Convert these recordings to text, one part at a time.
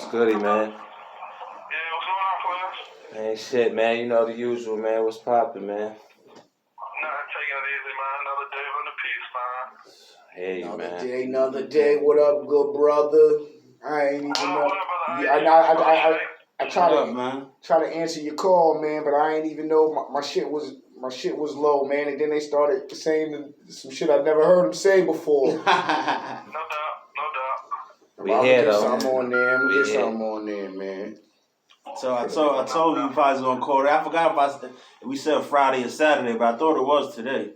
goody, man? Yeah, what's going on, Flash? Ain't shit, man. You know the usual, man. What's poppin', man? Nah, taking it easy, man. Another day in the peace, man. Hey, man. Another day. What up, good brother? I ain't even know. What up, brother? I try to answer your call, man, but I ain't even know my shit was low, man. And then they started saying some shit I've never heard them say before. No doubt. We here though. Something on there. I'm gonna get something on there, man. So I told you if I was gonna call it. I forgot if we said Friday or Saturday, but I thought it was today.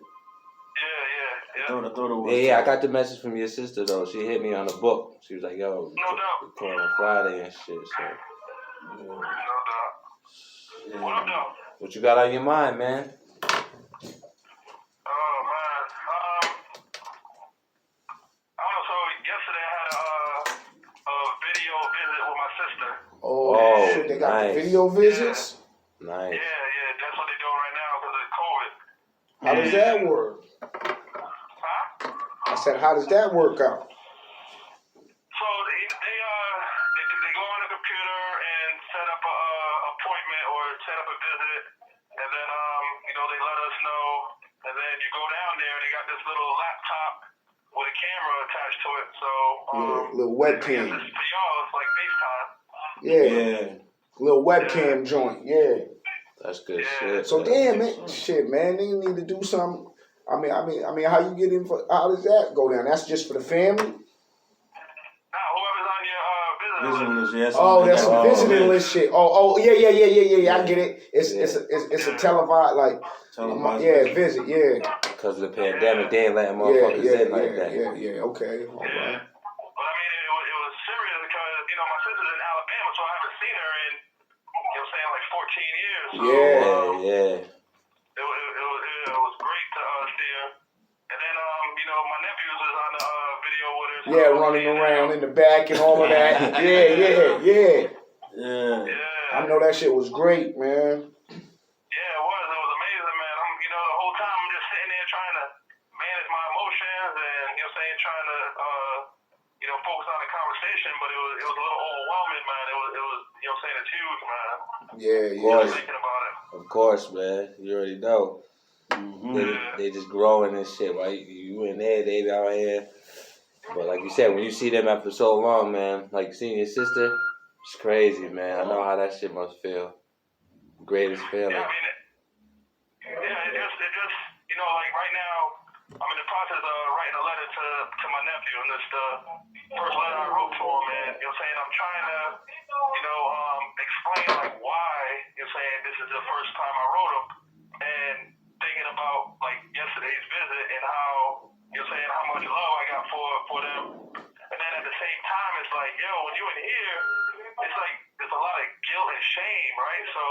Yeah. I thought it was. Yeah. I got the message from your sister though. She hit me on the book. She was like, "Yo, we're calling on Friday and shit." So. No doubt. What up, though? What you got on your mind, man? Oh, man. I don't know. So yesterday I had a video visit with my sister. Oh shit! They got nice. the video visits. Yeah. Nice. Yeah. That's what they're doing right now because of COVID. How does that work? Huh? I said, how does that work out? So they go on the computer and set up a appointment or set up a visit, and then they let us know, and then you go down there and they got this little laptop with a camera attached to it. So little webcam. For y'all, it's like FaceTime. Yeah. Little webcam joint. Yeah. That's good shit. So damn it, shit, man. They need to do something. I mean, how you get in for? How does that go down? That's just for the family. Whoever's on your Visiting list, that's some visiting list shit. Yeah. I get it. It's a televised visit. Yeah. Because of the pandemic, they ain't letting motherfuckers in like that. Yeah. Okay. All right. But I mean, it was serious because my sister's in Alabama, so I haven't seen her in like 14 years. So, Yeah. It was great to see her. And then my nephews was on the video with her. So yeah, running around in the back and all of that. Yeah. I know that shit was great, man. Yeah, it was. It was amazing, man. The whole time I'm just sitting there trying to manage my emotions and trying to focus on the conversation, but it was a little overwhelming, man. It was it's huge, man. Yeah. Thinking about it. Of course, man. You already know. Mm-hmm. They just growing and shit, right? You in there, they out here. But like you said, when you see them after so long, man, like seeing your sister, it's crazy, man. I know how that shit must feel. Greatest feeling. Yeah, it just like right now, I'm in the process of writing a letter to my nephew, and it's the first letter I wrote to him, and I'm trying to, explain like why, this is the first time I wrote him, and thinking about like yesterday's visit and how, how much love I got for them, and then at the same time, it's like, when you in here, it's like there's a lot of guilt and shame, right? So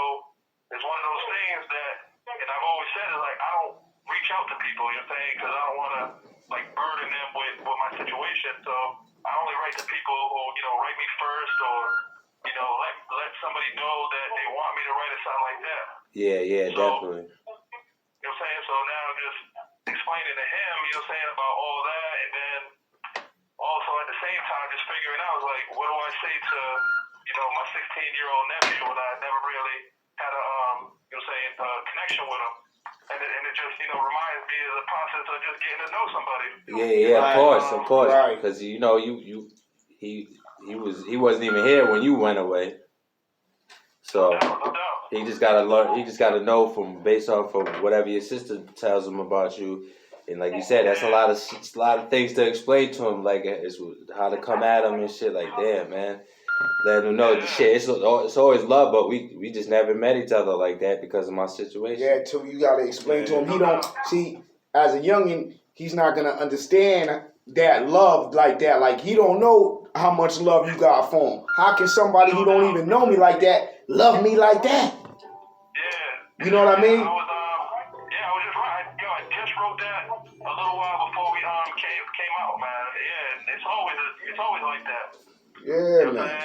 it's one of those things that, and I've always said is like I don't reach out to people, because I don't want to like burden them with my situation. So I only write to people who write me first, or let somebody know that they want me to write or something like that. Yeah, so, definitely. So now just explaining to him, about all that, and then also at the same time just figuring out like what do I say to my 16-year-old nephew when I never really had a connection with him. And it just, reminds me of the process of just getting to know somebody. Yeah, of course. Right. Because he wasn't even here when you went away. So No doubt. he just gotta learn. He just gotta know based off of whatever your sister tells him about you. And like you said, that's a lot of things to explain to him. Like it's how to come at him and shit. Like damn, man. Letting him know the shit. It's always love, but we just never met each other like that because of my situation. Yeah, too. You gotta explain to him. He don't see as a youngin. He's not gonna understand that love like that. Like he don't know how much love you got for him. How can somebody who don't even know me like that love me like that? Yeah. You know what I mean? I was just right. I just wrote that a little while before we came out, man. Yeah, it's always like that. Yeah, man.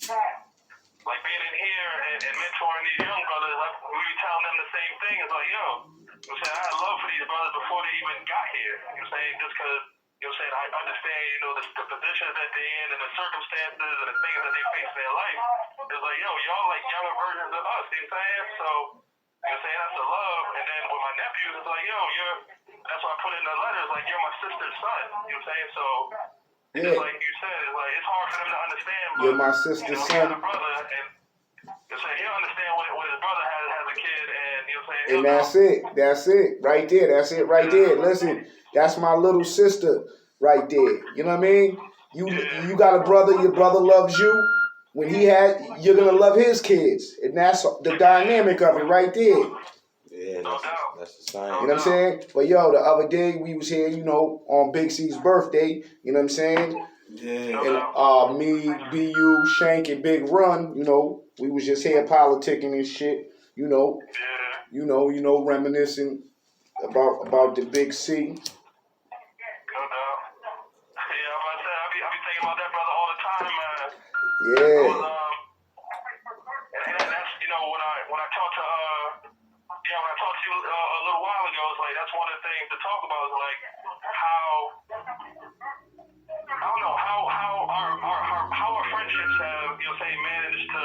Like being in here and mentoring these young brothers, like we be telling them the same thing. It's like, I had love for these brothers before they even got here. Just because You know what I'm saying? I understand, you know, the positions that they're in and the circumstances and the things that they face in their life. It's like, yo, y'all like younger versions of us, you know what I'm saying? So, you know what I'm saying? That's the love. And then with my nephews, it's like, yo, that's why I put in the letters, like, you're my sister's son, you know what I'm saying? So, it's just like you said, it's like, it's hard for them to understand, but, You're my sister's you know, son. he got a brother, and, you know what I'm saying? He'll understand what his brother has a kid, and, you know what I'm saying? And that's it. That's it. Right there. That's it right there. Listen, that's my little sister right there. You know what I mean? You got a brother, your brother loves you. When you're gonna love his kids. And that's the dynamic of it right there. Yeah, that's the sign. You know what I'm saying? But yo, the other day we was here, you know, on Big C's birthday, you know what I'm saying? Yeah. And me, BU, Shank, and Big Run, you know, we was just here politicking and shit, you know, reminiscing about the Big C. No doubt. Yeah, I'm about to say, I be thinking about that brother all the time, man. Yeah. And that's, you know, when I talk to you a little while ago, it's like that's one of the things to talk about is like how I don't know how our friendships have, you know, say managed to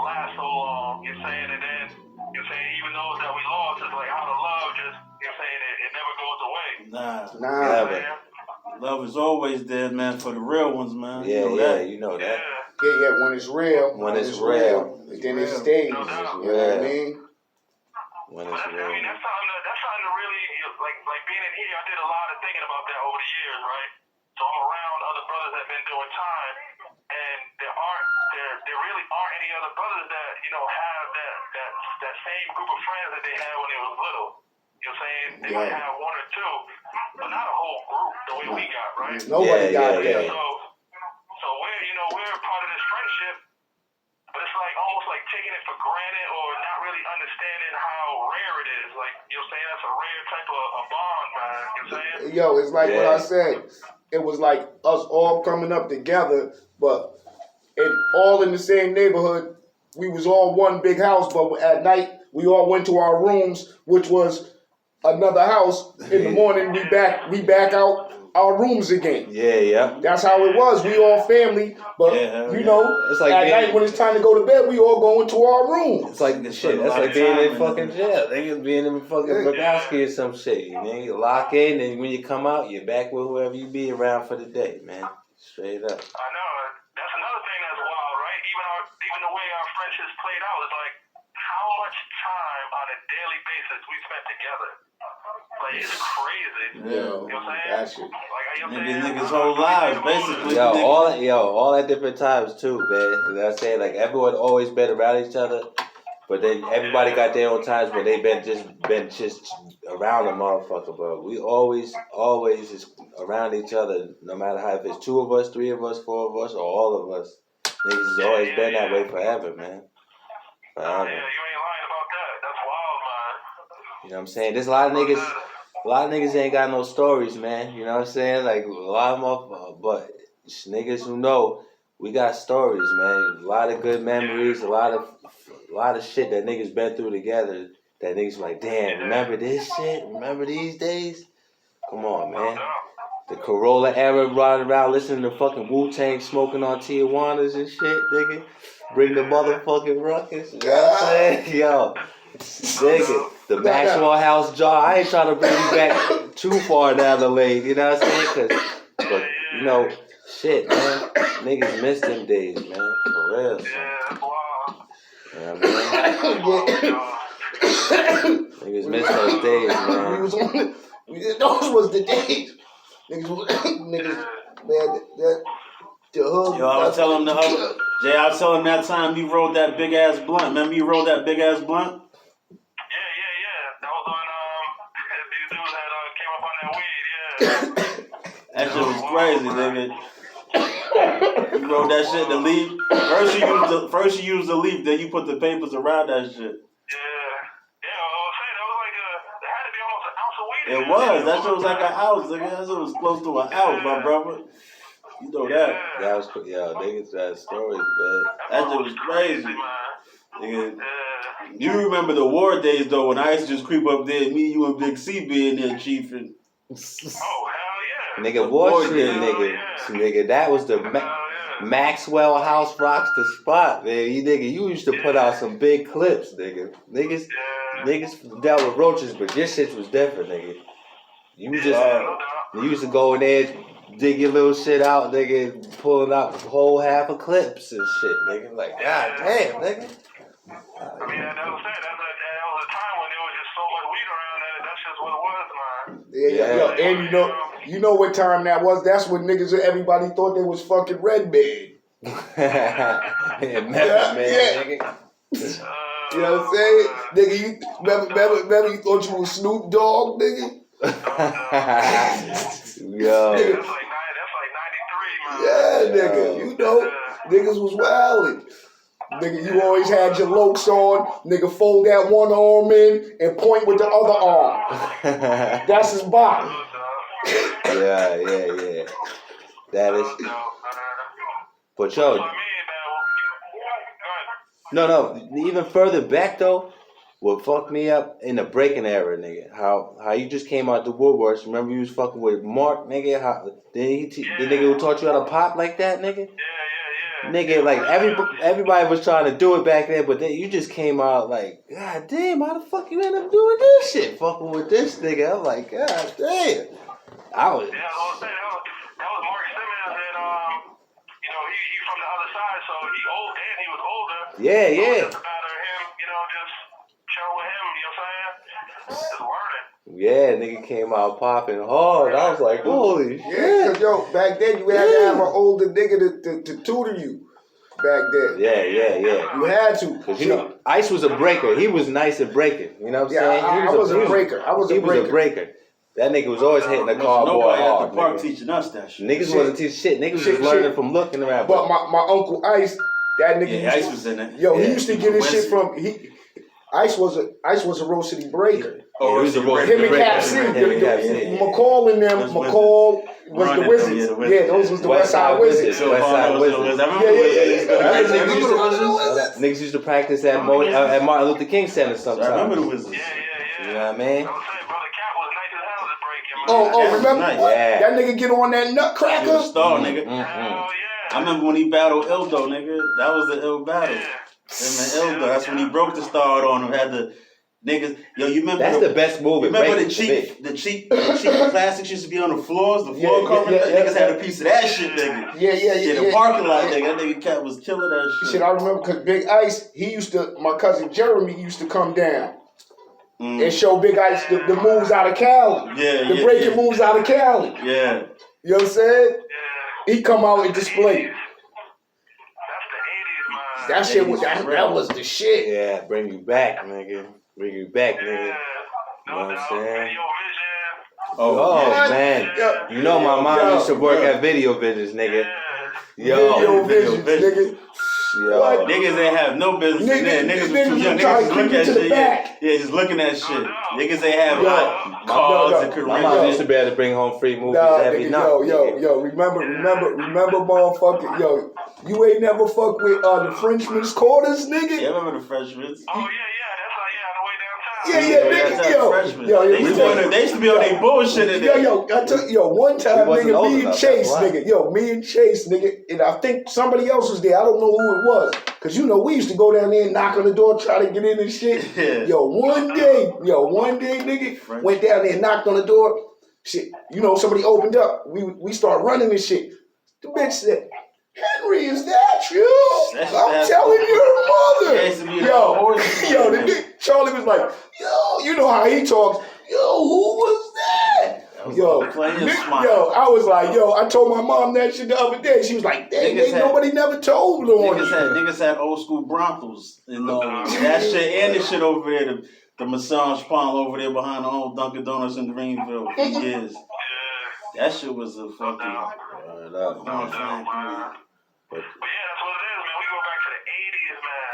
last so long. You're saying, and then you're saying even those that we lost, it's like how the love just, you're saying it never goes away. Nah. Never. Love is always there, man, for the real ones, man. Yeah, you know that. Yeah, when it's real. When it's real. Then it stays. No doubt. You know what I mean? When But it's I real. mean, that's something to really, like being in here, I did a lot of thinking about that over the years, right? So I'm around other brothers that have been doing time, and there really aren't any other brothers that, you know, have that same group of friends that they had when they was little. You know what I'm saying? They might have one or two, but not a whole group the way we got, right? Nobody got that. So we're part of this friendship, but it's like almost like taking it for granted or not really understanding how rare it is. Like, you know what I'm saying? That's a rare type of a bond, man. You know what I'm saying? Yo, it's like what I said. It was like us all coming up together, but all in the same neighborhood. We was all one big house, but at night we all went to our rooms, which was another house. In the morning we back out our rooms again. Yeah. That's how it was. We all family, but you know, it's like at night when it's time to go to bed, we all go into our room. It's like the shit. That's like being in fucking jail. They just being in fucking Bogowski or some shit. You know, you lock in, and when you come out, you're back with whoever you be around for the day, man. Straight up. I know. That's another thing that's wild, right? Even the way our friendships played out is like how much time on a daily basis we spent together. Like, it's crazy. Yo, you know what I'm saying? that shit. Like, you know what I'm saying? Niggas whole lives, basically. All at different times too, man. You know what I'm saying? Like everyone always been around each other, but then everybody got their own times where they been just around a motherfucker, bro. We always is around each other, no matter how if it's 2 of us, 3 of us, 4 of us, or all of us. Niggas has always been that way forever, man. Forever. Yeah, you ain't lying about that. That's wild, man. You know what I'm saying? There's a lot of niggas ain't got no stories, man. You know what I'm saying? Like a lot of them, but niggas who know, we got stories, man. A lot of good memories, a lot of shit that niggas been through together. That niggas like, damn, remember this shit? Remember these days? Come on, man. The Corolla era riding around listening to fucking Wu-Tang smoking on Tijuanas and shit, nigga. Bring the motherfucking ruckus. You know what I'm saying? Yo, nigga. The Maxwell House jar. I ain't trying to bring you back too far down the lane, you know what I'm saying? But, you know, shit, man. Niggas miss them days, man. For real. Yeah, that's wild. You know what I mean? Niggas miss those days, man. Those was the days. Niggas, man, the hood. Yo, I was telling him I was telling him that time you rolled that big ass blunt. Remember you rolled that big ass blunt? Yeah. That was on, these dudes that came up on that weed, yeah. That shit was crazy, nigga. You rolled that shit, the leaf. First you used the leaf, then you put the papers around that shit. Yeah, I was saying, that was like there had to be almost an ounce of weed. It was. That shit was like an ounce, nigga. That shit was close to an ounce, my brother. You know that. That was, niggas got stories, man. That shit was crazy. Nigga. You remember the war days, though, when I used to just creep up there, me, you, and Big C be in there chiefing. Oh, hell yeah. Nigga, Wall Boy, Street, yeah. nigga, that was the Maxwell House rocks the spot, man. You used to put out some big clips, nigga. Niggas dealt with roaches, but your shit was different, nigga. You used to go in there, dig your little shit out, nigga, pulling out the whole half of clips and shit, nigga. Like, god damn, nigga. I mean, that was it. That was a time when there was just so much weed around that that's just what it was, man. Yo, and you know what time that was? That's when everybody thought they was fucking Red Band. Yeah, man, nigga. You know what I'm saying? Nigga, you remember you thought you was Snoop Dogg, nigga? Yo. That's like 93, man. Yeah, nigga. You know, niggas was wildin'. Nigga, you always had your lokes on. Nigga, fold that one arm in and point with the other arm. That's his body. Yeah. That is. But yo, no. Even further back though, what fucked me up in the breaking era, nigga. How you just came out the woodworks. Remember you was fucking with Mark, nigga. The nigga who taught you how to pop like that, nigga. Nigga, like everybody was trying to do it back then, but then you just came out like, god damn, how the fuck you end up doing this shit? Fucking with this nigga. I'm like, god damn. I was saying, that was Mark Simmons, and you know, he from the other side, so he old and he was older. Yeah. So it was just a matter of him, you know, just chill with him, you know what I'm saying? Just learning. Yeah, nigga came out popping hard. I was like, holy shit. Yeah, cause yo, back then you had to have an older nigga to tutor you. Back then. Yeah. You had to. Cause you know, Ice was a breaker. He was nice at breaking. You know what I'm saying? I was a breaker. He was a breaker. That nigga was always hitting the cardboard Nobody hard. at the park nigga. teaching us that shit. Niggas wasn't teaching shit. Niggas was learning from looking around. But my uncle Ice, that nigga. Yeah, Ice was in it. Yo, Yeah. he used to get his shit from Ice was a Rose City breaker. Oh, he was a Rose Him City and breaker. Cap C. Him and Cap C. McCall and them. Those McCall was the Wizards. Yeah, those was the West Side Wizards. West Side Wizards. I remember the Wizards. Niggas used to practice at Martin Luther King Center I sometimes. remember the Wizards. You know what I mean? I was saying, brother Cap was nice as hell to break him. Oh, remember? Nice. Yeah. That nigga get on that He nutcracker? was a star, nigga. Hell yeah. I remember when he battled Ildo, nigga. That was the ill battle. Him and Ildo. That's when he broke the start on him. Had the niggas. Yo, you remember? That's the best move. Remember the cheap plastics used to be on the floors, the floor covering. Niggas had a piece of that shit, nigga. Yeah. The parking lot, nigga. That nigga Cat was killing that shit. Shit, I remember because Big Ice, my cousin Jeremy used to come down and show Big Ice the moves out of Cali. The breaking moves out of Cali. Yeah. You know what I'm saying? He come out and display. That's the 80s, man. That shit that was the shit. Yeah, bring you back, nigga. Bring you back, nigga. Yeah. You know what I'm saying? Video Vision. Oh, yeah. man. Yeah. You know my mom used to work at Video Visions, nigga. Video visions, nigga. Yo. What? Niggas ain't have no business in there. Niggas was too young. trying Niggas to was looking creep at you to shit. the back. Yeah, just looking at shit. Niggas ain't have Yo. like cars and My careers. mom used to be able to bring home free movies Nah, every nigga, night. yo, remember, motherfucker, yo, you ain't never fuck with the Frenchman's Quarters, nigga? Yeah, I remember the freshmen. Oh, yeah, that's on the way downtown. Yeah, nigga, They used to be on their bullshit in there. I tell you, one time, We wasn't nigga, old me and enough, Chase, that's why. nigga, and I think somebody else was there. I don't know who it was, cause you know we used to go down there and knock on the door, try to get in and shit. Yeah. Yo, one day, nigga, went down there and knocked on the door. Shit, you know, somebody opened up. We start running and shit. The bitch said, "Henry, is that you? I'm telling your mother." Yeah, used to be the horse. Yo, the nigga, Charlie was like, "Yo, you know how he talks. Yo, who was that?" Yo, Playing nigga, smart. yo, I was like, yo, I told my mom that shit the other day. She was like, dang, nobody never told on you. Niggas had old school Broncos and that shit and the shit over there, the massage parlor over there behind the old Dunkin' Donuts in Greenville for years. That shit was a fucking. But yeah, that's what it is, man. We go back to the 80s, man.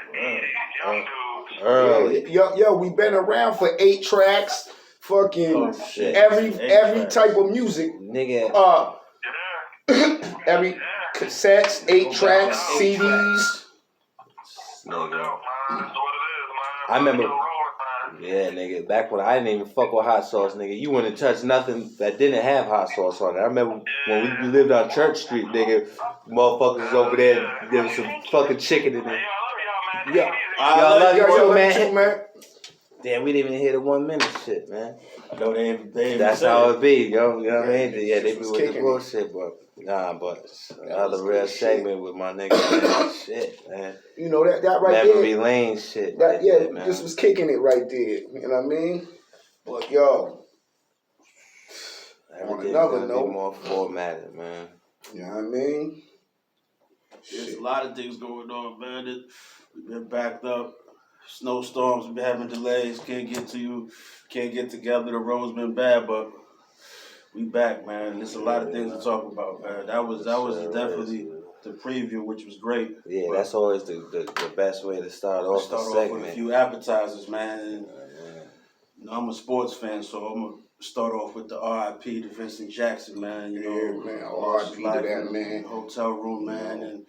The 80s, young dudes. Early. Yo, we been around for 8 tracks, fucking shit. every tracks. type of music. Nigga. Every cassettes, 8 tracks, CDs. No doubt, man. That's what it is, man. I remember- Still rolling, man. Yeah, nigga. Back when I didn't even fuck with hot sauce, nigga. You wouldn't touch nothing that didn't have hot sauce on it. I remember when we lived on Church Street, nigga. Motherfuckers was over there. There was some fucking chicken in Hey, there. yo, I love y'all, man. Yeah. Take it easy. I Y'all love Yo, you yo, too, love you man. too, man. Damn, we didn't even hear the 1 minute shit, man. No, they That's how it be, yo. You know what I mean? Yeah, they be was with the kicking it. bullshit, but nah, but another was real good shit. segment with my nigga, man. Shit, man. You know that right Memory there. lane shit. That Right yeah, there, man. this was kicking it right there. You know what I mean? But yo, Everything's another gonna note. be more formatted, man. you know what I mean? There's Shit. a lot of things going on, man. We've been backed up. Snowstorms, we've been having delays. Can't get to you. Can't get together. The road's been bad, but we back, man. There's a lot of things to talk about, man. That was Sure definitely is, man. the preview, which was great. Yeah, But that's always the best way to start off start the off segment. with a few appetizers, man. And, Yeah. you know, I'm a sports fan, so I'm gonna start off with the R.I.P. to Vincent Jackson, man. You know, Yeah, man. lost his R.I.P. to life that in man. the hotel room, man, and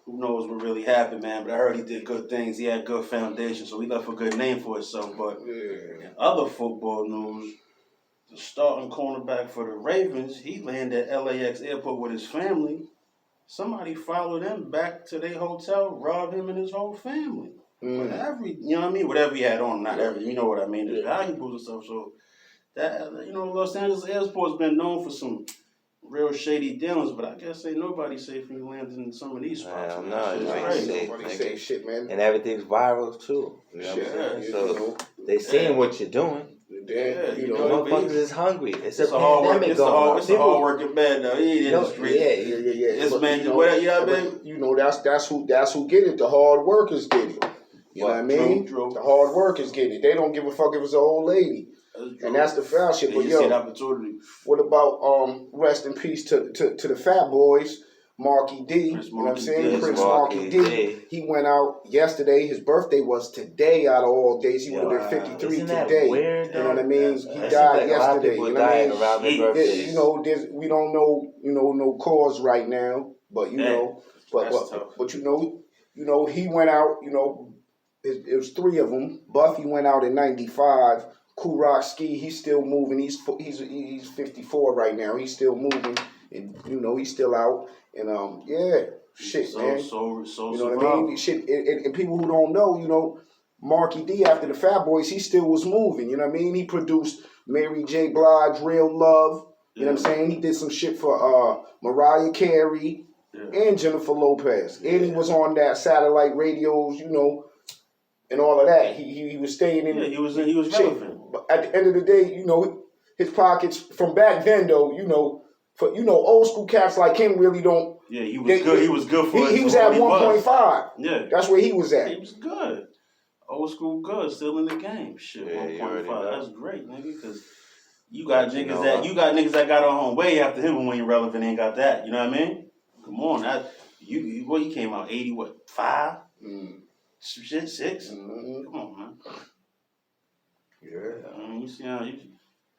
who knows what really happened, man. But I heard he did good things. He had good foundation, so he left a good name for himself. But Yeah. in other football news, the starting cornerback for the Ravens, he landed at LAX airport with his family. Somebody followed him back to their hotel, robbed him and his whole family. Mm. You know what I mean? Whatever he had on, not Yeah. every, you know what I mean? The Yeah. valuables and stuff. So that, you know, Los Angeles airport's been known for some real shady dealings, but I guess ain't nobody safe when you land in some of these spots. Hell man. no, That shit's you ain't crazy. safe. Nobody nigga. say shit, man. And everything's viral too. You know what Shit, I'm saying? you So know, they seeing what you're doing. then, you you The know, know, motherfuckers is hungry. It's a It's a hard work. pandemic It's a going hard. on. It's a hard working man though. He ain't in No, the streets. yeah, yeah. This But, man, you know, what you but, been? you know, that's who get it. The hard workers get it. You know what I mean? True. The hard workers get it. They don't give a fuck if it's an old lady. And that's the foul shit. They But just see the yo, opportunity. what about rest in peace to the fat boys, Marky D. Prince You know what I'm Marky saying? D. Prince Marky Marky D. D. He went out yesterday. His birthday was today out of all days. He would have been 53 Isn't that today. weird, You know what I though? mean? That He seems died like a lot of yesterday. people You know what I dying mean? around their Shit. birthdays. You know, we don't know, no cause right now, but you Yeah, know, that's tough. but you know, he went out. You know, it was three of them. Buffy went out in '95. Kool Rock Ski, he's still moving. He's 54 right now. He's still moving, and you know, he's still out. And yeah, shit, man. So You know what I mean? Shit, and people who don't know, you know, Marky D after the Fat Boys, he still was moving. You know what I mean? He produced Mary J. Blige, Real Love. You know what I'm saying? He did some shit for Mariah Carey and Jennifer Lopez. And he was on that satellite radios, you know, and all of that. He was staying in. Yeah, he was relevant. Shit. But at the end of the day, you know, his pockets from back then though, you know, for old school cats like him really don't. Yeah, he was good. He was good for. He was at 1.5. Yeah, That's where he was at. he was good. Old school good, still in the game. Shit, Yeah, you already 1.5. know. That's great, nigga. Because you got You know niggas that got on way after him when you're relevant ain't got that. You know what I mean? Come on, he came out 80 what 5? Some shit 6. Mm-hmm. Come on, man. Yeah. I mean,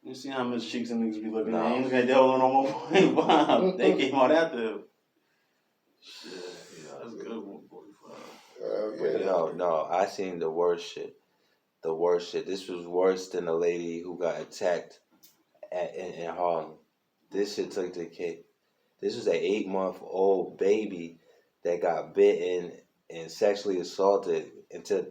you see how much cheeks and niggas be looking No. at. Ain't looking at that on 1.5. They came out after him. Shit, yeah, that's good 1.5. Yeah. No, I seen the worst shit. The worst shit. This was worse than the lady who got attacked in Harlem. This shit took the cake. This was an 8-month-old baby that got bitten and sexually assaulted into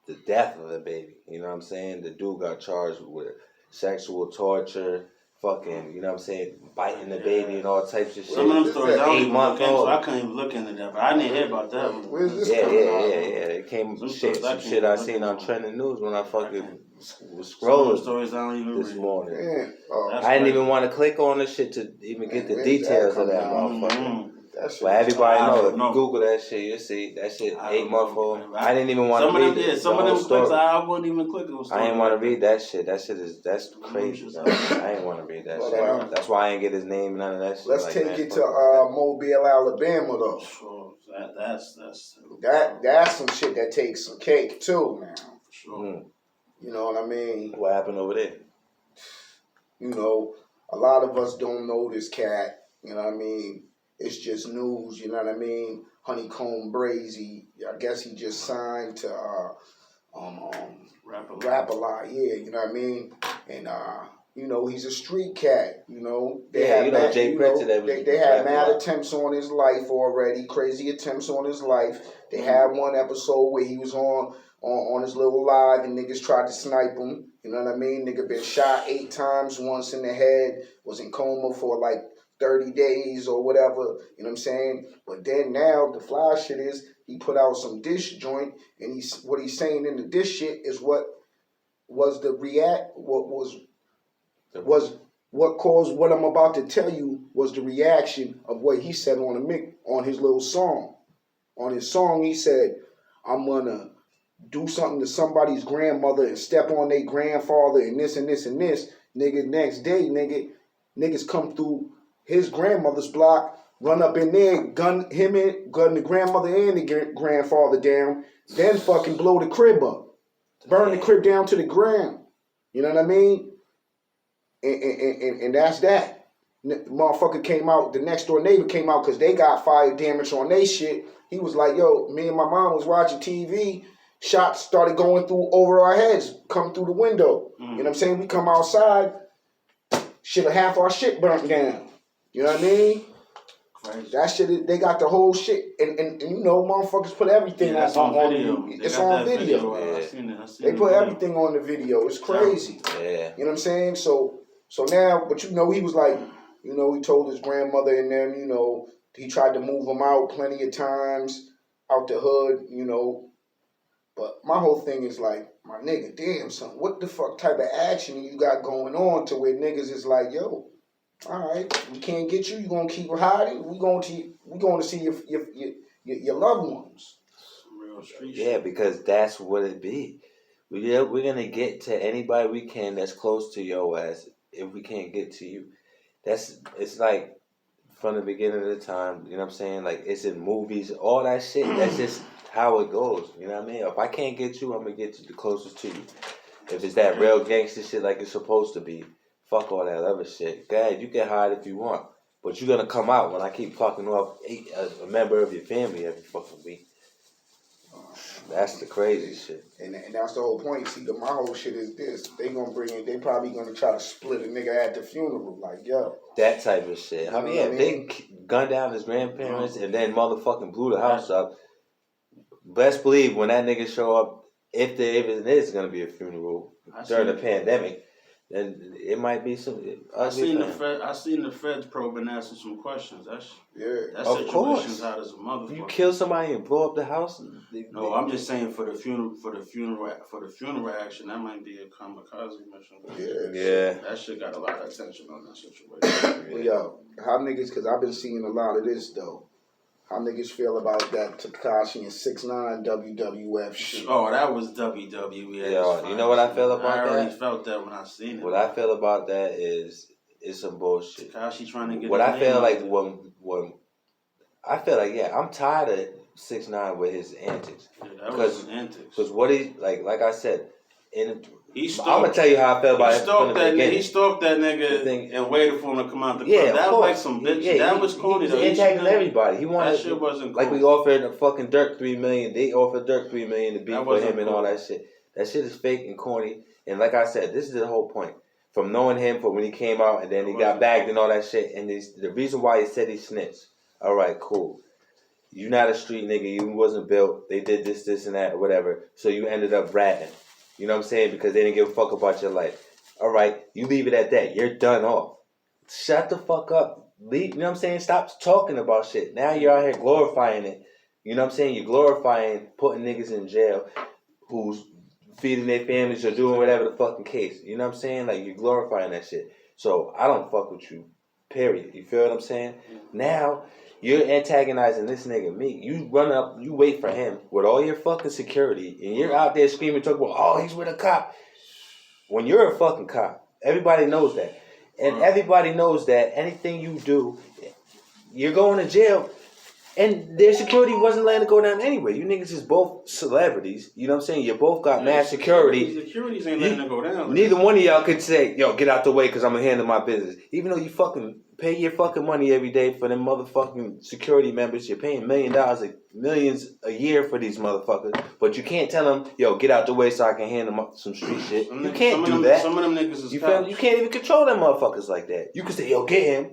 the death of the baby. You know what I'm saying? The dude got charged with sexual torture, fucking, you know what I'm saying, biting the baby and all types of shit. Some of them stories I don't even look into, so 8-month-old. I couldn't even look into that. But I didn't hear about that one. Where's this Yeah. coming out? It came Some some stories shit I I can't seen on look trending news when I fucking was Some of them scrolling stories I don't even this read. morning. Man, That's I didn't crazy. even want to click on the shit to even get the Man, details of where's that that coming motherfucker. Mhm. that shit But everybody I know, don't if know. you Google that shit, you'll see that shit I don't 8-month-old. know. I didn't even want Some to of read them, it. some the of whole them clips story. I wouldn't even click those. I ain't want to read that shit. That's crazy. shit's Though. out. I ain't want to read that But, shit. That's why I ain't get his name, none of that shit. Let's like, take man, it fuck to that. Mobile, Alabama though. Sure, that's That's some shit that takes some cake too now. for sure. Mm. You know what I mean? What happened over there? You know, a lot of us don't know this cat. You know what I mean? It's just news. You know what I mean? Honeycomb Brazy. I guess he just signed to Rap a lot, yeah, you know what I mean? And you know, he's a street cat, you know. They had mad attempts on his life already, crazy attempts on his life. They had one episode where he was on his little live and niggas tried to snipe him. You know what I mean? Nigga been shot 8 times, once in the head, was in coma for like 30 days or whatever, you know what I'm saying? But then now the fly shit is he put out some dish joint, and what he's saying in the dish shit is what caused what I'm about to tell you was the reaction of what he said on his little song. On his song, he said, I'm gonna do something to somebody's grandmother and step on their grandfather and this and this and this. Nigga, next day, niggas come through his grandmother's block, run up in there, gun the grandmother and the grandfather down, then fucking blow the crib up. Burn the crib down to the ground. You know what I mean? And that's that. Motherfucker came out, the next door neighbor came out because they got fire damage on their shit. He was like, yo, me and my mom was watching TV. Shots started going through over our heads, come through the window. You know what I'm saying? We come outside, half our shit burnt down. You know what I mean? Crazy. That shit, they got the whole shit, and you know, motherfuckers put everything on video. It's on video. Yeah. They put everything on the video. It's crazy. Yeah. You know what I'm saying? So now, but you know, he was like, you know, he told his grandmother and them, you know, he tried to move them out plenty of times out the hood, you know. But my whole thing is like, my nigga, damn son, what the fuck type of action you got going on to where niggas is like, yo, all right, we can't get you. You gonna keep hiding? We going to see your loved ones. Real street Yeah, shit. because that's what it be. We're gonna get to anybody we can that's close to your ass. If we can't get to you, it's like from the beginning of the time. You know what I'm saying? Like it's in movies, all that shit. That's just how it goes. You know what I mean? If I can't get you, I'm gonna get you the closest to you. If it's that real gangster shit like it's supposed to be. Fuck all that other shit. Go ahead, you can hide if you want. But you're gonna come out when I keep fucking off a member of your family every fucking week. That's the crazy shit. And that's the whole point. See, my whole shit is this. They probably gonna try to split a nigga at the funeral. Like, yo. That type of shit. I mean, yeah, if they gunned down his grandparents and then motherfucking blew the house up, best believe when that nigga show up, if it is gonna be a funeral during the pandemic, then it might be some. I seen the feds probing, asking some questions. That of situation's course. Hot as a motherfucker. You kill somebody and blow up the house. No, I'm just saying for the funeral action, that might be a kamikaze mission. Yeah. That shit got a lot of attention on that situation. Well, yo, how niggas? Because I've been seeing a lot of this though. How niggas feel about that Tekashi and 6ix9ine WWF shit? Oh, that was WWE. Yo, you know what I feel about that? I already felt that when I seen it. What I feel about that is it's some bullshit. Tekashi trying to get. What I feel like when I feel like I'm tired of 6ix9ine with his antics. Yeah, that was his antics. Because what he like I said, I'm gonna tell you how I felt about it. He stalked that nigga and waited for him to come out the club. Yeah, that was like some bitch. Yeah, that was corny. He was attacking everybody. He wanted that shit wasn't cool. Like we offered a fucking Dirk $3 million. They offered Dirk $3 million to beat for him and all that shit. That shit is fake and corny. And like I said, this is the whole point. From knowing him from when he came out and then he got bagged and all that shit. And the reason why he said he snitched. All right, cool. You not a street nigga. You wasn't built. They did this, and that, or whatever. So you ended up ratting. You know what I'm saying? Because they didn't give a fuck about your life. All right, you leave it at that. You're done off. Shut the fuck up. Leave. You know what I'm saying? Stop talking about shit. Now you're out here glorifying it. You know what I'm saying? You're glorifying putting niggas in jail who's feeding their families or doing whatever the fucking case. You know what I'm saying? Like, you're glorifying that shit. So I don't fuck with you. Period. You feel what I'm saying? Now you're antagonizing this nigga, me. You run up, you wait for him with all your fucking security, and you're out there screaming, talking about, oh, he's with a cop. When you're a fucking cop, everybody knows that. And everybody knows that anything you do, you're going to jail. And their security wasn't letting it go down anyway. You niggas is both celebrities. You know what I'm saying? You both got mad security. Securities ain't letting it go down. Neither one of y'all could say, yo, get out the way because I'm going to handle my business. Even though you fucking pay your fucking money every day for them motherfucking security members. You're paying millions a year for these motherfuckers, but you can't tell them, yo, get out the way so I can hand them some street shit. You can't do that. Some of them niggas is You feel me? You can't even control them motherfuckers like that. You can say, yo, get him.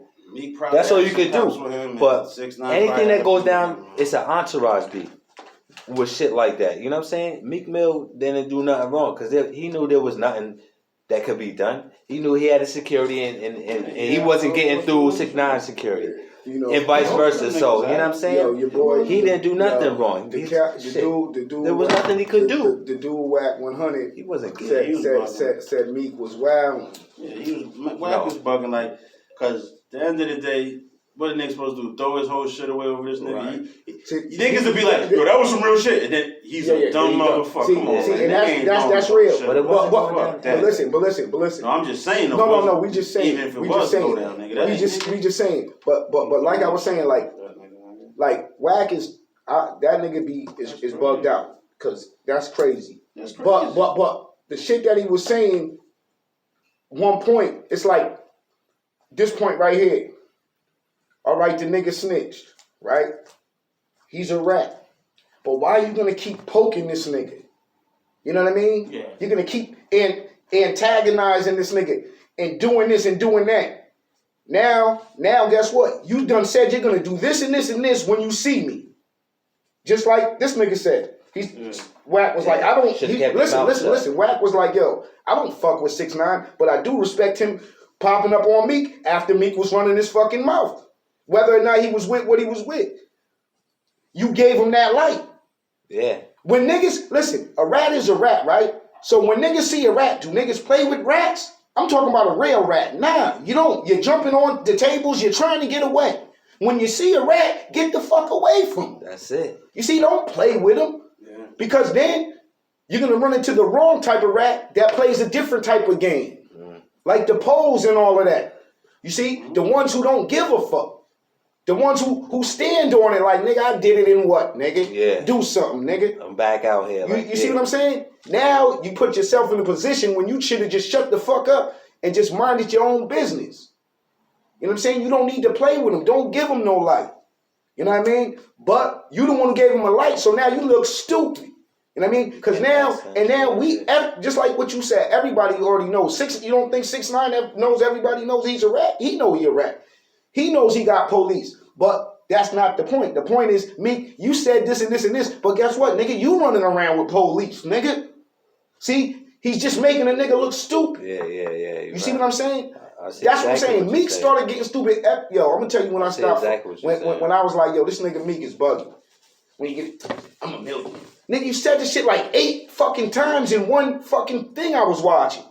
That's all you can do. But anything that goes down, it's an entourage beat with shit like that. You know what I'm saying? Meek Mill didn't do nothing wrong because he knew there was nothing that could be done. He knew he had a security and he wasn't getting through 6ix9ine security. You know, And vice versa. So, you know what I'm saying? Yo, your boy, he didn't do nothing wrong. The dude, there was nothing he could do. The dude Wack 100. He wasn't good. Said Meek was wild. Yeah, Wack was bugging like, cause at the end of the day, what a nigga supposed to do? Throw his whole shit away over this nigga? Right. Niggas would be like, yo, that was some real shit, and then he's a dumb motherfucker. Come on, and that's real. But listen. No, I'm just saying. No. We just saying. Even if it was go down, nigga. We just saying. But like I was saying, like Wack is that nigga is bugged out because that's crazy. That's crazy. But the shit that he was saying, one point, it's like this point right here. All right, the nigga snitched, right? He's a rat. But why are you gonna keep poking this nigga? You know what I mean? Yeah. You're gonna keep antagonizing this nigga and doing this and doing that. Now, guess what? You done said you're gonna do this and this and this when you see me. Just like this nigga said. Wack was like, I don't. Listen. Wack was like, yo, I don't fuck with 6ix9ine, but I do respect him popping up on Meek after Meek was running his fucking mouth. Whether or not he was with what he was with. You gave him that light. Yeah. When niggas, listen, a rat is a rat, right? So when niggas see a rat, do niggas play with rats? I'm talking about a real rat. Nah, you don't. You're jumping on the tables, you're trying to get away. When you see a rat, get the fuck away from him. That's it. You see, don't play with him. Yeah. Because then you're going to run into the wrong type of rat that plays a different type of game. Like the poles and all of that. You see, the ones who don't give a fuck. The ones who stand on it like, nigga, I did it in what, nigga? Yeah. Do something, nigga. I'm back out here. You see what I'm saying? Now you put yourself in a position when you should have just shut the fuck up and just minded your own business. You know what I'm saying? You don't need to play with them. Don't give them no light. You know what I mean? But you the one who gave them a light, so now you look stupid. You know what I mean? Because now we, just like what you said, everybody already knows. You don't think 6ix9ine knows everybody knows he's a rat? He know he a rat. He knows he got police, but that's not the point. The point is, Meek, you said this and this and this, but guess what, nigga? You running around with police, nigga. See, he's just making a nigga look stupid. Yeah. You see what I'm saying? That's what I'm saying. Meek started getting stupid. Yo, I'm gonna tell you when I stopped. Exactly when I was like, yo, this nigga Meek is bugging. When you get, I'm a million. Nigga, you said this shit like 8 fucking times in one fucking thing I was watching.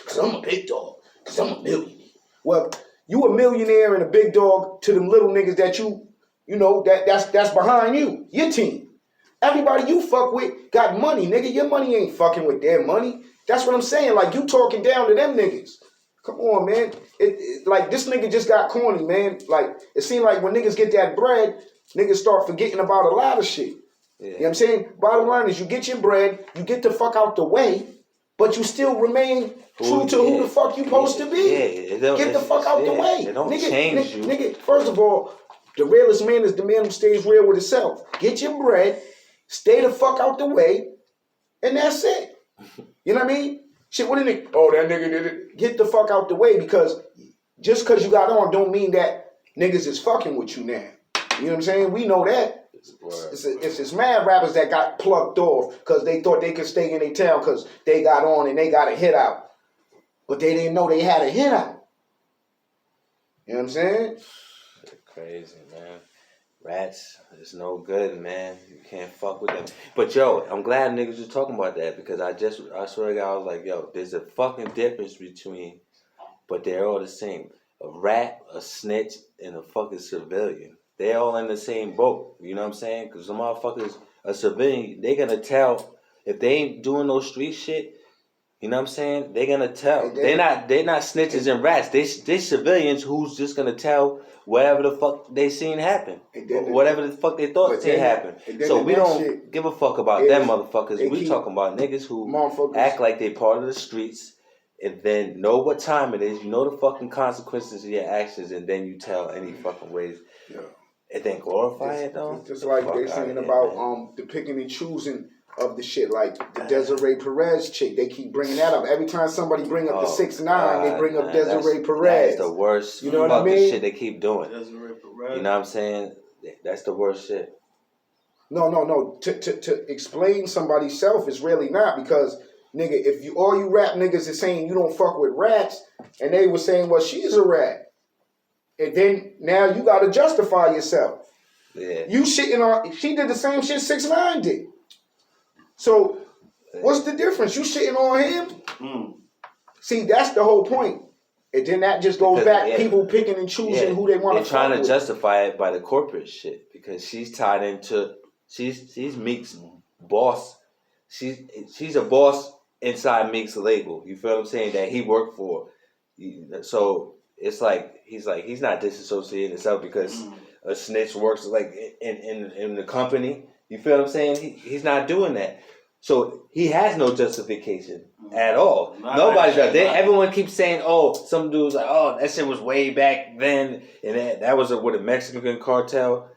Cause I'm a big dog. Cause I'm a millionaire. Well, you a millionaire and a big dog to them little niggas that you know, that's behind you, your team. Everybody you fuck with got money, nigga. Your money ain't fucking with their money. That's what I'm saying. Like, you talking down to them niggas. Come on, man. Like, this nigga just got corny, man. Like, it seemed like when niggas get that bread, niggas start forgetting about a lot of shit. Yeah. You know what I'm saying? Bottom line is you get your bread, you get the fuck out the way, but you still remain true to who the fuck you supposed to be. Get the fuck out the way. It don't change you. Nigga, first of all, the realest man is the man who stays real with himself. Get your bread, stay the fuck out the way, and that's it. You know what I mean? Shit, what a nigga, oh, that nigga did it. Get the fuck out the way, because just because you got on don't mean that niggas is fucking with you now. You know what I'm saying? We know that. It's mad rappers that got plucked off because they thought they could stay in their town because they got on and they got a hit out. But they didn't know they had a hit out. You know what I'm saying? Crazy, man. Rats is no good, man. You can't fuck with them. But yo, I'm glad niggas was talking about that, because I swear to God, I was like, yo, there's a fucking difference between, but they're all the same. A rat, a snitch, and a fucking civilian. They're all in the same boat. You know what I'm saying? Because the motherfuckers, a civilian, they gonna tell if they ain't doing no street shit. You know what I'm saying? They gonna tell. They're not snitches and rats. They civilians who's just gonna tell whatever the fuck they seen happen, whatever the fuck they thought seen happen. So we don't give a fuck about them motherfuckers. We talking about niggas who act like they part of the streets. and then know what time it is, you know the fucking consequences of your actions, and then you tell any fucking ways. Yeah. And then glorify it though. Just like Fuck they outta saying here, about man. the picking and choosing of the shit, like the Desiree Perez chick. They keep bringing that up every time somebody bring up the 6ix9ine. They bring up Desiree Perez. That's the worst. You know what I fucking mean? shit they keep doing. Desiree Perez. You know what I'm saying? That's the worst shit. No. To explain somebody's self is really not, because nigga, if you all you rap niggas is saying you don't fuck with rats, and they were saying, well, she's a rat, and then now you got to justify yourself. Yeah. You shitting on, she did the same shit 6ix9ine did. So what's the difference? You shitting on him? See, that's the whole point. And then that just goes back, people picking and choosing who they want to fuck They're trying to with. justify it by the corporate shit, because she's tied into, she's Meek's boss. She's a boss inside Meek's label. You feel what I'm saying? That he worked for. So it's like he's not disassociating himself because a snitch works like in the company. You feel what I'm saying? He's not doing that. So he has no justification at all. Nobody does. Everyone keeps saying, "Oh, some dudes like, oh, that shit was way back then, and that was with a Mexican cartel."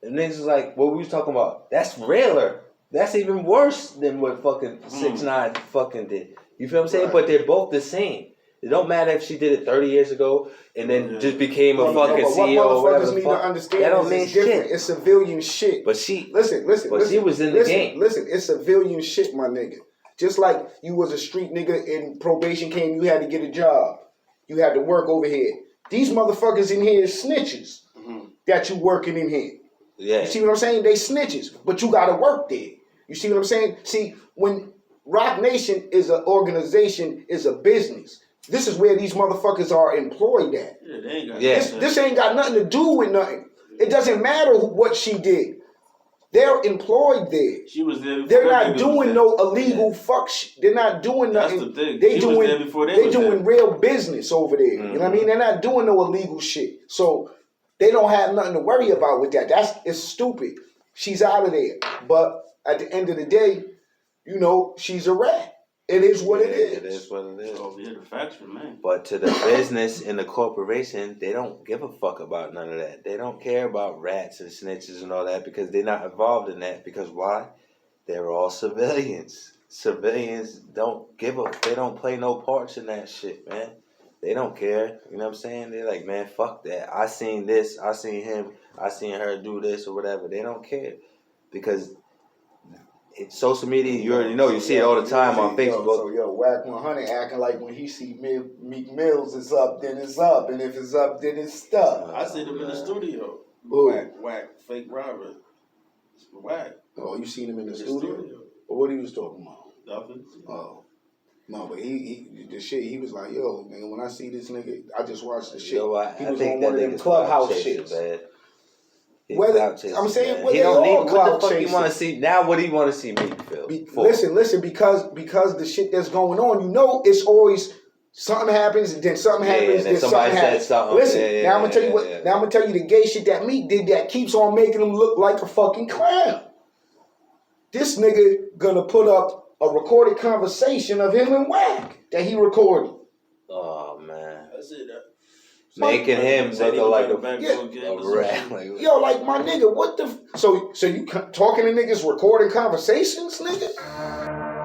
And niggas was like, "What we was talking about? That's realer. That's even worse than what fucking 6ix9ine fucking did." You feel what I'm saying? Right. But they're both the same. It don't matter if she did it 30 years ago and then just became a fucking CEO or what whatever motherfuckers the need fuck. to understand That don't is mean it's different. shit. It's civilian shit. But she, Listen. she was in the game. Listen, it's civilian shit, my nigga. Just like you was a street nigga and probation came, you had to get a job. You had to work over here. These motherfuckers in here is snitches that you working in here. Yeah. You see what I'm saying? They snitches, but you gotta work there. You see what I'm saying? See, when Rock Nation is an organization, is a business. This is where these motherfuckers are employed at. Yeah, they ain't got This ain't got nothing to do with nothing. It doesn't matter what she did. They're employed there. She was there before They're that not nigga doing was no illegal fuck shit. They're not doing That's nothing. the thing. They She was doing there before they they was doing there. real business over there. You know what I mean? They're not doing no illegal shit. So they don't have nothing to worry about with that. It's stupid. She's out of there. But at the end of the day, you know, she's a rat. It is what it is. It is what it is. Oh, yeah, the facts remain. But to the business and the corporation, they don't give a fuck about none of that. They don't care about rats and snitches and all that because they're not involved in that. Because why? They're all civilians. Civilians don't they don't play no parts in that shit, man. They don't care. You know what I'm saying? They're like, man, fuck that. I seen this. I seen him. I seen her do this or whatever. They don't care. Because it's social media, you already know. You see it all the time on Facebook. So Wack 100 acting like when he see Meek Mills is up, then it's up, and if it's up, then it's stuck. I seen him in the studio. Who? Whack, fake Robert. Whack. Oh, you seen him in the studio? But what he was talking about? Nothing. Oh. No, but the shit, he was like, yo, man, when I see this nigga, I just watched the shit. You know what? He I was think on that one of them nigga's clubhouse clout chaser, shits. man. I'm saying, well, he they don't all need what clout the fuck you chasers. want to see now. What do you want to see me feel? Listen, because the shit that's going on, you know, it's always something happens, and then something happens, then then somebody something happens. said something. Listen, now I'm gonna tell you what. Now I'm gonna tell you the gay shit that Meek did that keeps on making him look like a fucking clown. This nigga gonna put up a recorded conversation of him and Wack that he recorded. Oh man, I see that. making him look like a rat. Yo, like my nigga, what the? So you talking to niggas recording conversations, nigga?